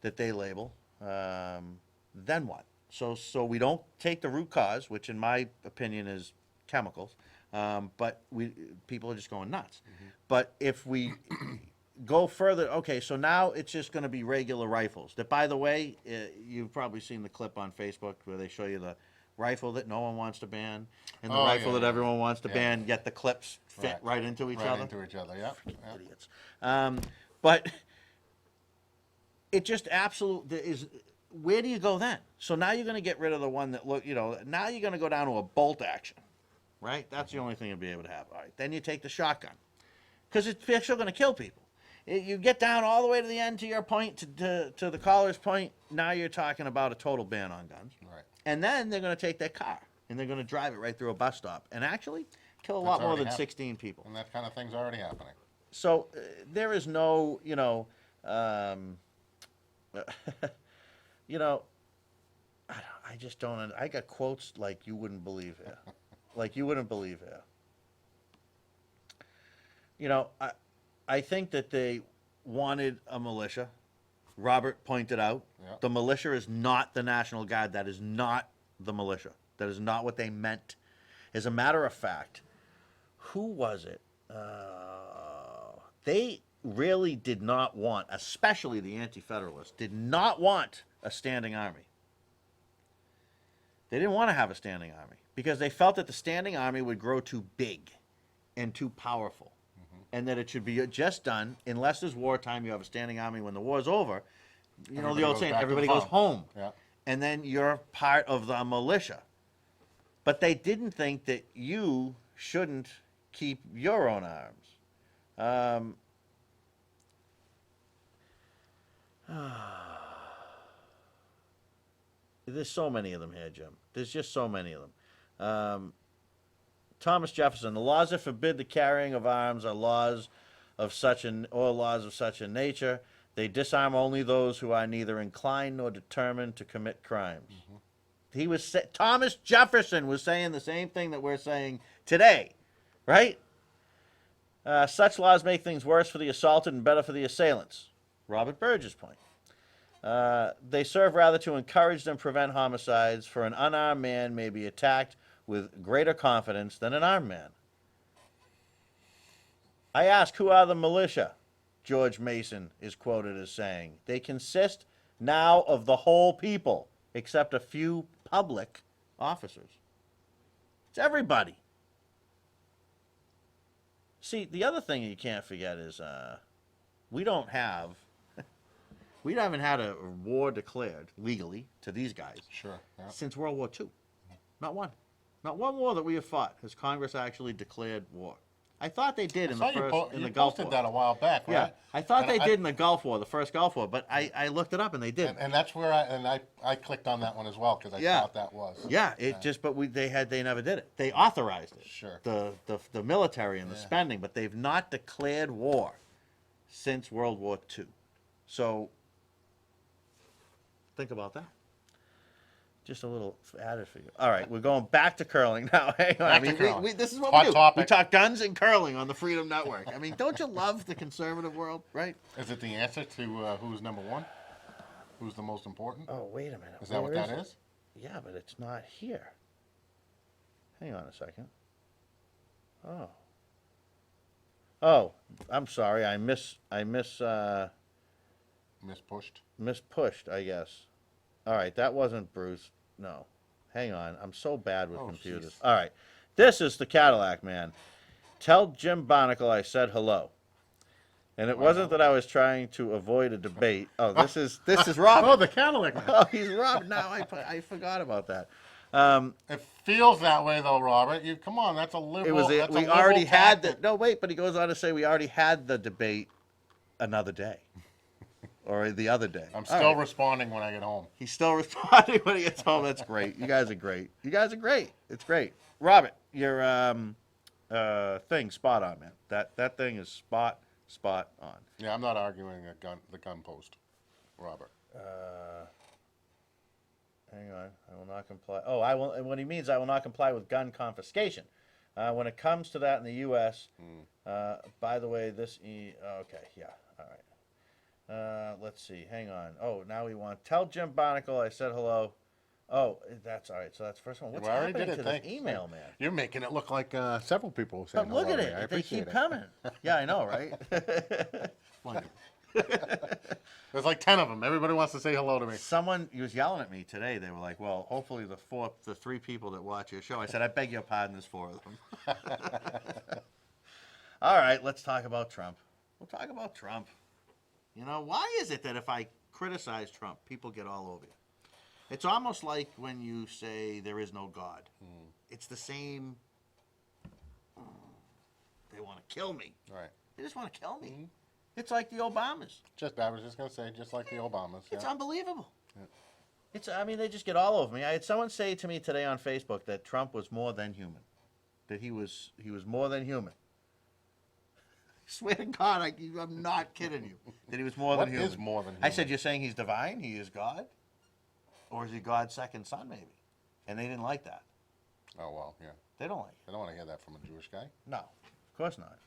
that they label, then what? So we don't take the root cause, which in my opinion is chemicals, but people are just going nuts. Mm-hmm. But if we go further, okay, so now it's just going to be regular rifles. That, by the way, you've probably seen the clip on Facebook where they show you the rifle that no one wants to ban and the rifle that everyone wants to ban, yet the clips fit right into each other. Right into each other, yeah. Idiots. But it just absolutely is. Where do you go then? So now you're going to get rid of the one that now you're going to go down to a bolt action, right? That's the only thing you'll be able to have. All right. Then you take the shotgun because it's still going to kill people. You get down all the way to the end, to your point, to the caller's point. Now you're talking about a total ban on guns. Right. And then they're going to take their car and they're going to drive it right through a bus stop and actually kill a lot more than 16 people. And that kind of thing's already happening. So there is no, I just don't. I got quotes like you wouldn't believe here, like you wouldn't believe here. I think that they wanted a militia. Robert pointed out the militia is not the National Guard. That is not the militia. That is not what they meant. As a matter of fact, who was it? They really did not want, especially the Anti-Federalists, did not want a standing army. They didn't want to have a standing army because they felt that the standing army would grow too big and too powerful, and that it should be just done, unless there's wartime, you have a standing army. When the war's over, the old saying, everybody goes home. Yeah. And then you're part of the militia. But they didn't think that you shouldn't keep your own arms. There's so many of them here, Jim. There's just so many of them. Thomas Jefferson, the laws that forbid the carrying of arms are laws of such a nature. They disarm only those who are neither inclined nor determined to commit crimes. Mm-hmm. Thomas Jefferson was saying the same thing that we're saying today, right? Such laws make things worse for the assaulted and better for the assailants. Robert Burge's point. They serve rather to encourage than prevent homicides, for an unarmed man may be attacked with greater confidence than an armed man. I ask, who are the militia? George Mason is quoted as saying. They consist now of the whole people, except a few public officers. It's everybody. See, the other thing you can't forget is we haven't had a war declared legally to these guys since World War II. Not one. Not one war that we have fought has Congress actually declared war. I thought they did in the I saw first in you the Gulf posted War. that a while back, right? Yeah, I thought And they did in the Gulf War, the first Gulf War, but I looked it up and they did. And that's where I clicked on that one as well because I Yeah. thought that was. Yeah, they never did it. They authorized it. Sure. The military and the spending, but they've not declared war since World War II. So think about that. Just a little added for you. All right, we're going back to curling now. Hang on. Back to curling. This is what Hot we do. topic. We talk guns and curling on the Freedom Network. I mean, don't you love the conservative world, right? Is it the answer to who's number one? Who's the most important? Oh, wait a minute. Is that what that is? Yeah, but it's not here. Hang on a second. Oh. Oh, I'm sorry. I mispushed, I guess. All right, that wasn't Bruce. No. Hang on. I'm so bad with Oh, computers. jeez. All right. This is the Cadillac man. Tell Jim Barnicle I said hello. And it wasn't that I was trying to avoid a debate. Oh, this is Robert. Oh, the Cadillac man. Oh, he's Robert. Now I forgot about that. It feels that way though, Robert. You come on, that's a liberal. It was that's a we liberal already had the tactic. no wait, but he goes on to say we already had the debate another day. Or the other day. I'm All still right. responding when I get home. He's still responding when he gets home. That's great. You guys are great. You guys are great. It's great. Robert, your thing spot on, man. That thing is spot on. Yeah, I'm not arguing the gun post, Robert. Hang on. I will not comply. Oh, I will. What he means, I will not comply with gun confiscation. When it comes to that in the U.S., by the way, okay, yeah, all right. Let's see. Hang on. Oh, now we want tell Jim Barnicle I said hello. Oh, that's all right. So that's the first one. What's We already happening did to it. this Thanks. email, man? You're making it look like several people saying But look hello at to me. I it. They appreciate keep it. coming. Yeah, I know, right? There's like 10 of them. Everybody wants to say hello to me. Someone was yelling at me today. They were like, "Well, hopefully the three people that watch your show." I said, "I beg your pardon. There's 4 of them." All right, let's talk about Trump. We'll talk about Trump. You know, why is it that if I criticize Trump, people get all over you? It's almost like when you say there is no God. It's the same. They want to kill me. Right. They just want to kill me. It's like the Obamas. I was just going to say, just like the Obamas. It's yeah. unbelievable. I mean, they just get all over me. I had someone say to me today on Facebook that Trump was more than human. That he was more than human. I swear to God, I'm not kidding you. That he was more What than human. is more than I human? said, you're saying he's divine? He is God? Or is he God's second son, maybe? And they didn't like that. Oh, well, yeah. They don't like it. I don't want to hear that from a Jewish guy. No, of course not.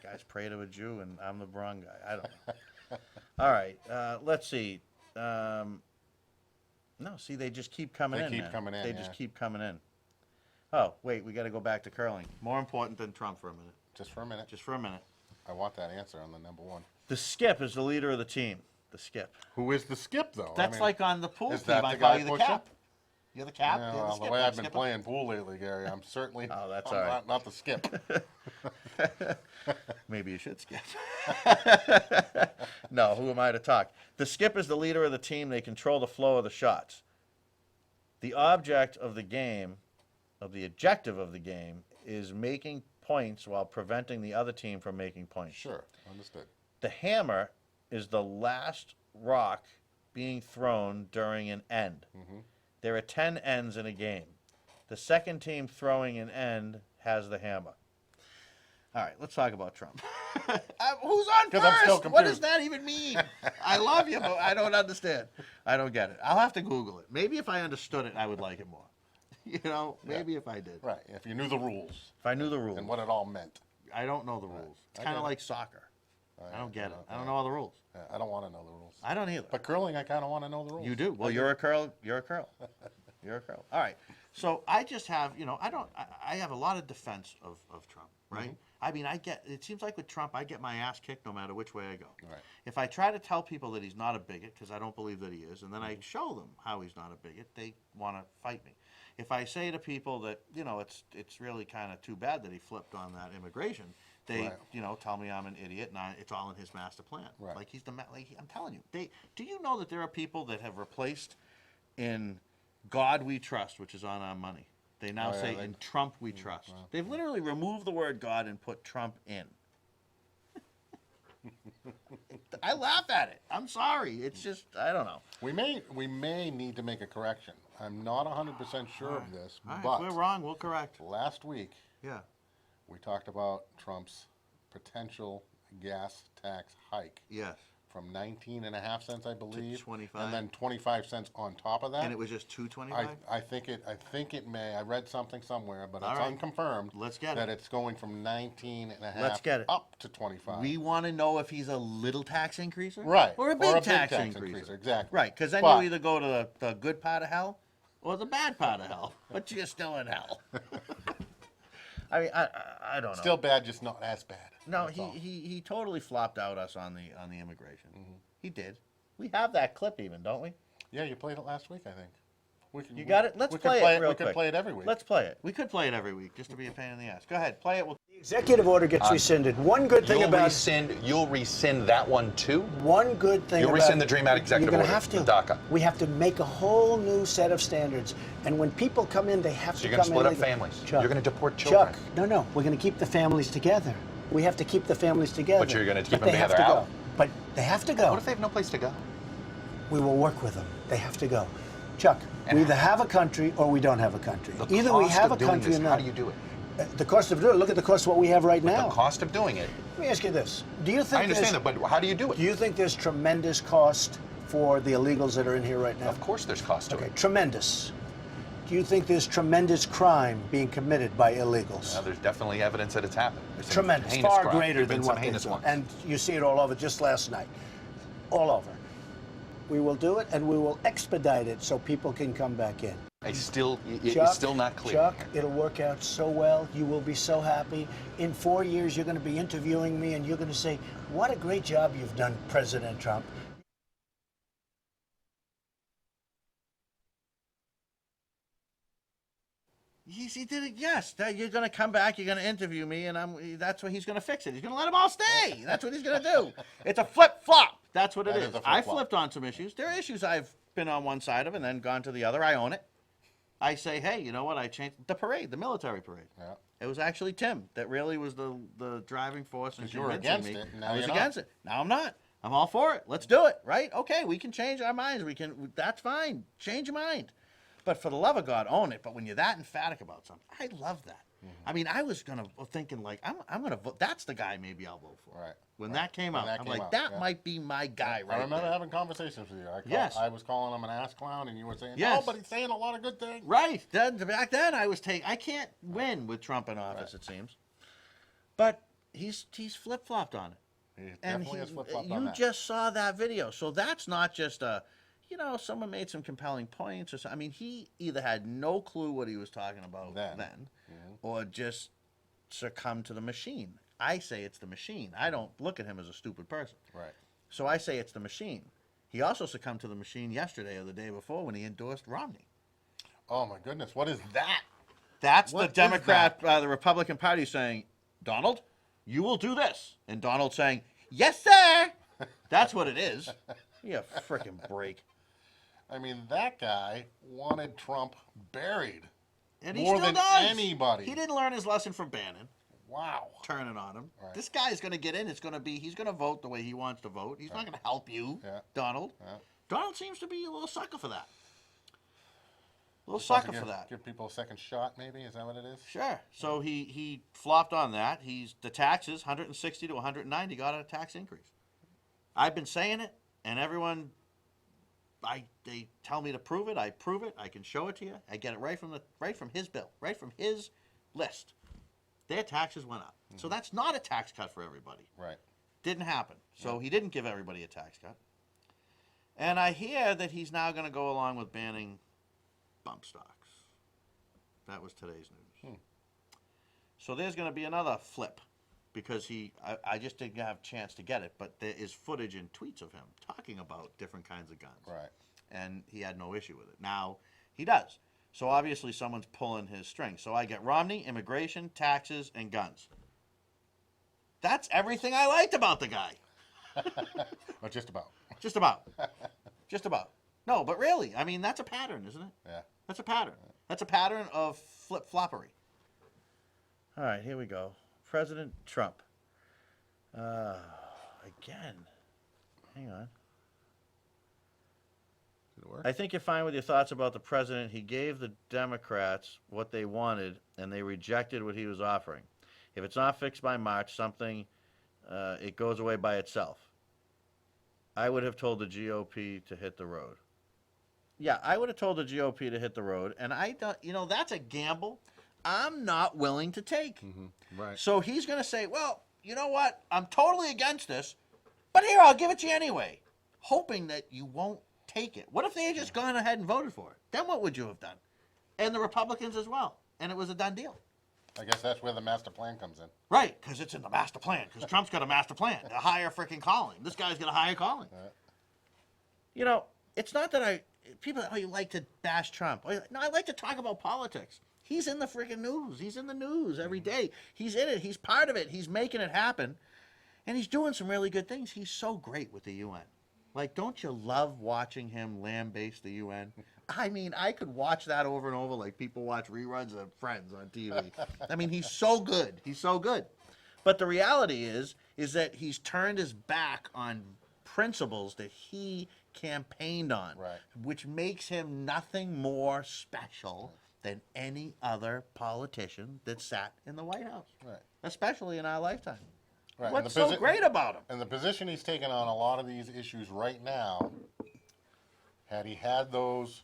Guys pray to a Jew, and I'm the wrong guy. I don't know. All right, let's see. No, see, they just keep coming They in. keep man. coming in, They yeah. just keep coming in. Oh, wait, we got to go back to curling. More important than Trump for a minute. Just for a minute. Just for a minute. I want that answer on the number one. The skip is the leader of the team. The skip. Who is the skip, though? That's like on the pool is team. that I the call guy you the pushing? cap. You're the cap. Yeah, you're well, skip. the way I'm I've been skipper. playing pool lately, Gary, I'm certainly Oh, that's I'm all right. not the skip. Maybe you should skip. No, who am I to talk? The skip is the leader of the team. They control the flow of the shots. The objective of the game, is making points while preventing the other team from making points. Sure, understood. The hammer is the last rock being thrown during an end. There are 10 ends in a game. The second team throwing an end has the hammer. All right, let's talk about Trump. Who's on 'Cause first? I'm still What does confused. that even mean? I love you, but I don't understand. I don't get it. I'll have to Google it. Maybe if I understood it, I would like it more. You know, maybe if I did. Right, if you knew the rules If I knew the rules. and what it all meant. I don't know the rules. It's I kind get of it. like soccer. I don't get it. I don't okay. know all the rules. Yeah, I don't want to know the rules. I don't either. But curling, I kind of want to know the rules. You do. Well, you're a curl. You're a curl. You're a curl. All right. So I just have, I have a lot of defense of Trump, right? I mean, it seems like with Trump, I get my ass kicked no matter which way I go. Right. If I try to tell people that he's not a bigot, because I don't believe that he is, and then I show them how he's not a bigot, they want to fight me. If I say to people that, it's really kind of too bad that he flipped on that immigration, they, Right. tell me I'm an idiot and it's all in his master plan. Right. Like I'm telling you, do you know that there are people that have replaced in God We Trust, which is on our money, They now Oh, yeah, say, they- in Trump we trust. They've literally removed the word God and put Trump in. I laugh at it. I'm sorry. It's just, I don't know. We may need to make a correction. I'm not 100% sure of this, All right, but if we're wrong, we'll correct. last week Yeah. we talked about Trump's potential gas tax hike Yes. from 19.5 cents, I believe, 25. and then 25 cents on top of that. And it was just $2.25? I think it may. I read something somewhere, but All it's right. unconfirmed. Let's get that it. it's going from 19.5 Let's get it. up to 25. We want to know if he's a little tax increaser, Right. or a big tax increaser. Exactly. Right, because then But- you either go to the good part of hell or the bad part of hell, but you're still in hell. I mean, I don't know. Still bad, just not as bad. No, That's all. he totally flopped out us on the immigration. He did. We have that clip even, don't we? Yeah, you played it last week, I think. You got it? Let's we play could it real We quick. could play it every week. Let's play it. We could play it every week just to be a pain in the ass. Go ahead, play it. We'll... The executive order gets rescinded. One good thing about You'll rescind that one too? one good thing You'll about rescind the Dream Act executive you're gonna order, have to. the DACA. We have to make a whole new set of standards, and when people come in, they have So to you're gonna come split in up legal. families. Chuck, You're gonna deport children. Chuck, no, we're going to keep the families together. We have to keep the families together. But you're gonna keep But them they have together to out? go. But they have to go. What if they have no place to go? We will work with them. They have to go. Chuck, And we either have a country or we don't have a country. The Either we cost have of a doing country this, or not. how do you do it? The cost of doing it. Look at the cost of what we have right now. The cost of doing it. Let me ask you this: do you think I understand there's- that, but how do you do it? Do you think there's tremendous cost for the illegals that are in here right now? Of course there's cost to Okay, it. tremendous. Do you think there's tremendous crime being committed by illegals? Now, there's definitely evidence that it's happened. There's some Tremendous, heinous far crime. greater There've than been what some they heinous do. ones. And you see it all over just last night. All over. We will do it, and we will expedite it so people can come back in. It's still Chuck, not clear. Chuck, it'll work out so well. You will be so happy. In 4 years, you're going to be interviewing me, and you're going to say, "What a great job you've done, President Trump." He did it. Yes, you're going to come back. You're going to interview me, and that's what he's going to fix it. He's going to let them all stay. That's what he's going to do. It's a flip flop. That's what it That is. is a I flip-flop. flipped on some issues. There are issues I've been on one side of and then gone to the other. I own it. I say, hey, you know what? I changed the parade, the military parade. Yeah. It was actually Tim that really was the driving force in 'Cause you were convincing against me. it, and now I was you're against it. Now I'm not. I'm all for it. Let's do it. Right? Okay, we can change our minds. We can. That's fine. Change your mind. But for the love of God, own it. But when you're that emphatic about something, I love that. I mean, I was thinking like, I'm gonna vote. That's the guy maybe I'll vote for. Right. When that came When out, that I'm came like, out, that yeah. might be my guy right I remember there. having conversations with you. Yes. I was calling him an ass clown, and you were saying, Yes. "Oh, but he's saying a lot of good things." Right. Back then, I was I can't win with Trump in office, it seems. But he's flip flopped on it. He And definitely has flip-flopped you on that. just saw that video, so that's not just someone made some compelling points or something. I mean, he either had no clue what he was talking about then, or just succumbed to the machine. I say it's the machine. I don't look at him as a stupid person. Right. So I say it's the machine. He also succumbed to the machine yesterday or the day before when he endorsed Romney. Oh my goodness, what is that? That's What the is Democrat, that? the Republican Party saying, Donald, you will do this. And Donald saying, yes, sir. That's what it is. You freaking break. I mean, that guy wanted Trump buried. And he More still than does. anybody. He didn't learn his lesson from Bannon, Wow. turning on him. Right. This guy's going to get in. He's going to vote the way he wants to vote. He's not going to help you, Yeah. Donald. Yeah. Donald seems to be a little sucker for that. A little Supposed to sucker for that. Give people a second shot, maybe? Is that what it is? Sure. So he flopped on that. The taxes 160 to 190 got a tax increase. I've been saying it, and everyone, they tell me to prove it. I prove it. I can show it to you. I get it right from his bill, right from his list. Their taxes went up. So that's not a tax cut for everybody. Right. Didn't happen. So he didn't give everybody a tax cut. And I hear that he's now going to go along with banning bump stocks. That was today's news. So there's going to be another flip because I just didn't have a chance to get it, but there is footage and tweets of him talking about different kinds of guns. Right. And he had no issue with it. Now he does. So obviously someone's pulling his string. So I get Romney, immigration, taxes, and guns. That's everything I liked about the guy. But just about. Just about. Just about. No, but really, I mean, that's a pattern, isn't it? Yeah. That's a pattern. That's a pattern of flip-floppery. All right, here we go. President Trump. Again. Hang on. Did it work? I think you're fine with your thoughts about the president. He gave the Democrats what they wanted, and they rejected what he was offering. If it's not fixed by March, it goes away by itself. I would have told the GOP to hit the road. Yeah, I would have told the GOP to hit the road, and I don't. That's a gamble I'm not willing to take. Right. So he's going to say, well, you know what? I'm totally against this, but here, I'll give it to you anyway, hoping that you won't take it. What if they had just gone ahead and voted for it? Then what would you have done? And the Republicans as well. And it was a done deal. I guess that's where the master plan comes in. Right, because it's in the master plan. Because Trump's got a master plan. To hire freaking Colin. This guy's got to hire Colin. It's not that people, you like to bash Trump. No, I like to talk about politics. He's in the freaking news. He's in the news every day. He's in it. He's part of it. He's making it happen. And he's doing some really good things. He's so great with the UN. Like, don't you love watching him lambaste the UN? I mean, I could watch that over and over like people watch reruns of Friends on TV. I mean, he's so good. He's so good. But the reality is that he's turned his back on principles that he campaigned on, Right. which makes him nothing more special than any other politician that sat in the White House, Right. especially in our lifetime. Right. What's And the so great about him? And the position he's taken on a lot of these issues right now, had he had those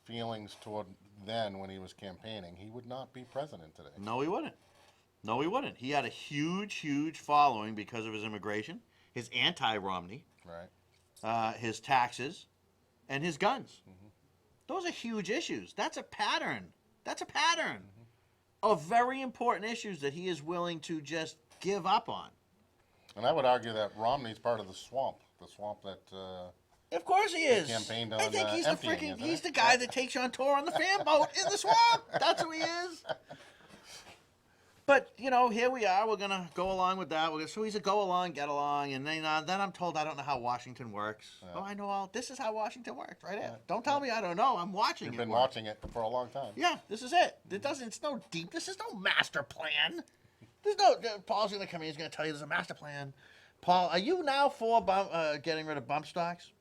feelings toward then when he was campaigning, he would not be president today. No, he wouldn't. No, he wouldn't. He had a huge, huge following because of his immigration, his anti-Romney, Right. his taxes, and his guns. Those are huge issues. That's a pattern. That's a pattern of very important issues that he is willing to just give up on. And I would argue that Romney's part of the swamp that Of course he is. campaigned I on, think he's emptying, isn't he's it? the guy that takes you on tour on the fan boat in the swamp. That's who he is. But, here we are. We're going to go along with that. So he's a go along, get along. And then I'm told I don't know how Washington works. Oh, I know all. This is how Washington works, right here. Don't tell me I don't know. I'm watching You've it been work. watching it for a long time. Yeah, this is it. It's no deep. This is no master plan. There's no, Paul's going to come in. He's going to tell you there's a master plan. Paul, are you now for getting rid of bump stocks?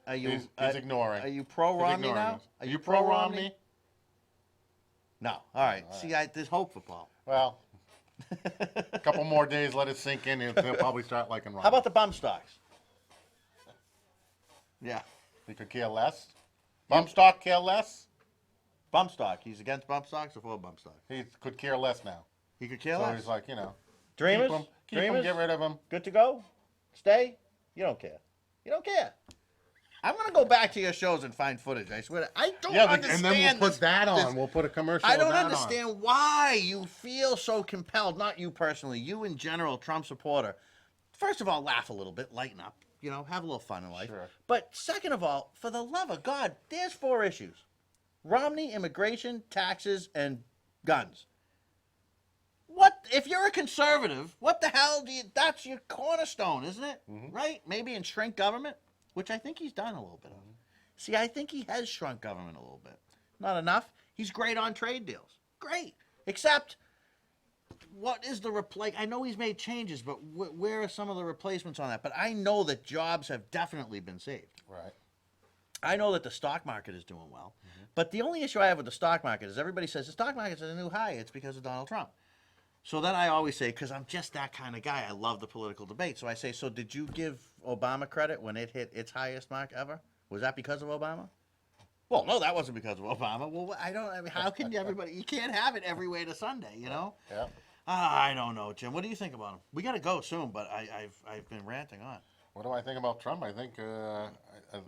Are you? He's ignoring. Are you pro He's Romney ignoring now? us. Are you pro Romney? No. All right. See, there's hope for Paul. Well, a couple more days, let it sink in, and he'll probably start liking Romney. How about the bump stocks? Yeah. He could care less. Bump stock care less? Bump stock. He's against bump stocks or for bump stocks? He could care less now. He could care So less. he's like, Dreamers? keep him, Dreamers? get rid of him. Good to go? Stay? You don't care. You don't care. I'm going to go back to your shows and find footage. I swear. I don't understand and then we'll put that on. this- We'll put a commercial I of don't that understand why you feel so compelled, not you personally, you in general, Trump supporter. First of all, laugh a little bit, lighten up, have a little fun in life. Sure. But second of all, for the love of God, there's 4 issues. Romney, immigration, taxes, and guns. What, if you're a conservative, what the hell that's your cornerstone, isn't it? Right? Maybe in shrink government, which I think he's done a little bit of. See, I think he has shrunk government a little bit. Not enough. He's great on trade deals. Great. Except, what is the I know he's made changes, but where are some of the replacements on that? But I know that jobs have definitely been saved. Right. I know that the stock market is doing well. But the only issue I have with the stock market is everybody says the stock market's at a new high. It's because of Donald Trump. So then I always say, because I'm just that kind of guy, I love the political debate. So I say, so did you give Obama credit when it hit its highest mark ever? Was that because of Obama? Well, no, that wasn't because of Obama. Well, I mean, how can you can't have it every way to Sunday, Yeah. I don't know, Jim. What do you think about him? We got to go soon, but I've been ranting on. What do I think about Trump? I think,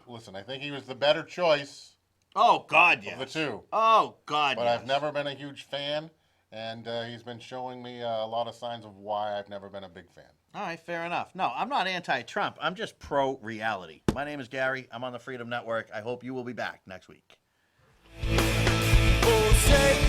listen, I think he was the better choice Oh, God, yes. of the two. Oh, God, But yes. I've never been a huge fan, and he's been showing me a lot of signs of why I've never been a big fan. All right, fair enough. No, I'm not anti-Trump. I'm just pro-reality. My name is Gary. I'm on the Freedom Network. I hope you will be back next week. Oh, say